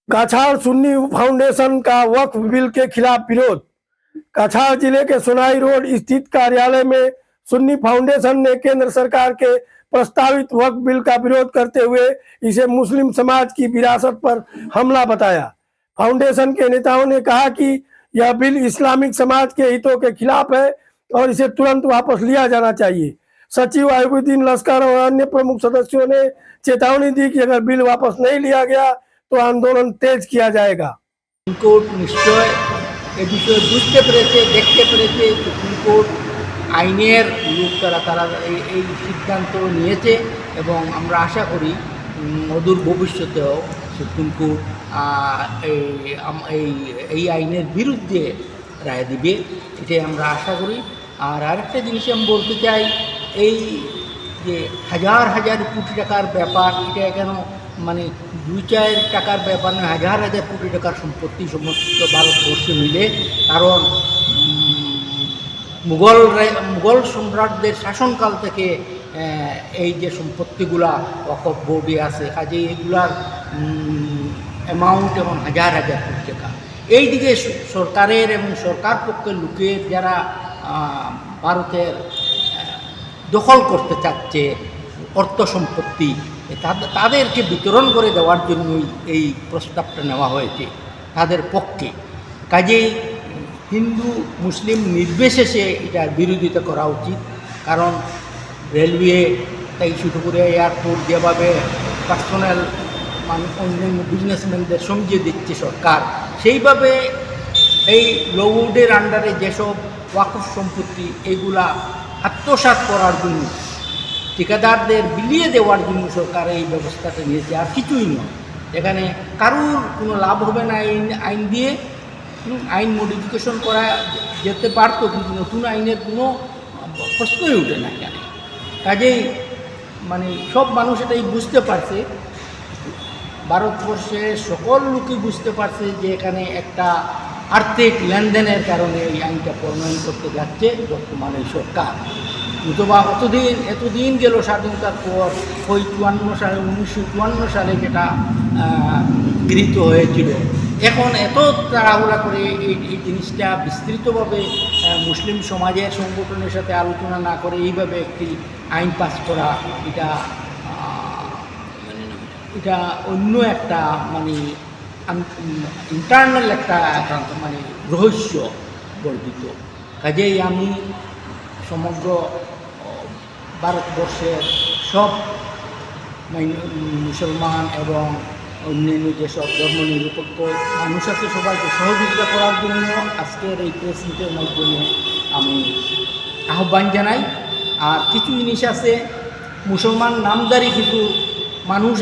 काछाड़ Sunni foundation का वक्फ bill के खिलाफ विरोध। काछाड़ जिले के सोनाई रोड स्थित कार्यालय में सुन्नी फाउंडेशन ने केंद्र सरकार के प्रस्तावित वक्फ बिल का विरोध करते हुए इसे मुस्लिम समाज की विरासत पर हमला बताया। फाउंडेशन के नेताओं ने कहा कि यह बिल इस्लामिक समाज के हितों के खिलाफ है और इसे तुरंत वापस लिया जाना चाहिए। सचिव आयुबुद्दीन लश्कर और अन्य प्रमुख सदस्यों ने चेतावनी दी कि अगर बिल वापस नहीं लिया गया तो आंदोलन तेज किया जाएगा। सुप्रीम कोर्ट निश्चय ए বিষয়ে বুঝতে পেরেছে, দেখতে পেরেছে। সুপ্রিম কোর্ট আইনের লোক তারা এই সিদ্ধান্ত নিয়েছে এবং আমরা আশা করি অদূর ভবিষ্যতেও সুপ্রিম কোর্ট এই আইনের বিরুদ্ধে রায় দিবে, এটাই আমরা আশা করি। আর আরেকটা জিনিস আমি বলতে চাই, এই যে হাজার হাজার কোটি টাকার ব্যাপার, এটা কেন মানে 2-4 টাকার ব্যাপার নয়, হাজার হাজার কোটি টাকার সম্পত্তি সমস্ত ভারতবর্ষে মিলে। কারণ মুঘল সম্রাটদের শাসনকাল থেকে এই যে সম্পত্তিগুলা ওয়াকফ বোর্ডে আছে, কাজেই এগুলার অ্যামাউন্ট এবং হাজার হাজার কোটি টাকা। এই দিকে সরকারের এবং সরকার পক্ষের লোকের যারা ভারতের দখল করতে চাচ্ছে অর্থ সম্পত্তি, তাদেরকে বিতরণ করে দেওয়ার জন্যই এই প্রস্তাবটা নেওয়া হয়েছে তাদের পক্ষে। কাজেই হিন্দু মুসলিম নির্বিশেষে এটার বিরোধিতা করা উচিত। কারণ রেলওয়ে তাই শুরু করে এয়ারপোর্ট যেভাবে পার্সোনাল অন্যান্য বিজনেসম্যানদের সমঝিয়ে দিচ্ছে সরকার, সেইভাবে এই লউডের আন্ডারে যেসব ওয়াকফ সম্পত্তি এগুলা আত্মসাৎ করার জন্য, ঠিকাদারদের বিলিয়ে দেওয়ার জন্য সরকার এই ব্যবস্থাটা নিয়েছে, আর কিছুই নয়। এখানে কারুর কোনো লাভ হবে না এই আইন দিয়ে। আইন মডিফিকেশন করা যেতে পারতো, কিন্তু নতুন আইনের কোনো প্রশ্নই ওঠে না এখানে। কাজেই মানে সব মানুষ এটাই বুঝতে পারছে, ভারতবর্ষের সকল লোকই বুঝতে পারছে যে এখানে একটা আর্থিক লেনদেনের কারণে এই আইনটা প্রণয়ন করতে যাচ্ছে বর্তমানে সরকার। অথবা এতদিন গেল স্বাধীনতার পর, ওই 1954 সালে যেটা গৃহীত হয়েছিল, এখন এত তাড়াহুড়া করে এই জিনিসটা বিস্তৃতভাবে মুসলিম সমাজের সংগঠনের সাথে আলোচনা না করে এইভাবে একটি আইন পাস করা, এটা অন্য একটা মানে ইন্টারনাল একটা মানে রহস্য বর্ধিত। কাজেই আমি সমগ্র ভারতবর্ষের সব মুসলমান এবং অন্যান্য যেসব ধর্মনিরপেক্ষ মানুষ আছে সবাইকে সহযোগিতা করার জন্য আজকের এই প্রেস মিটের মাধ্যমে আমি আহ্বান জানাই। আর কিছু জিনিস আছে, মুসলমান নামদারি কিছু মানুষ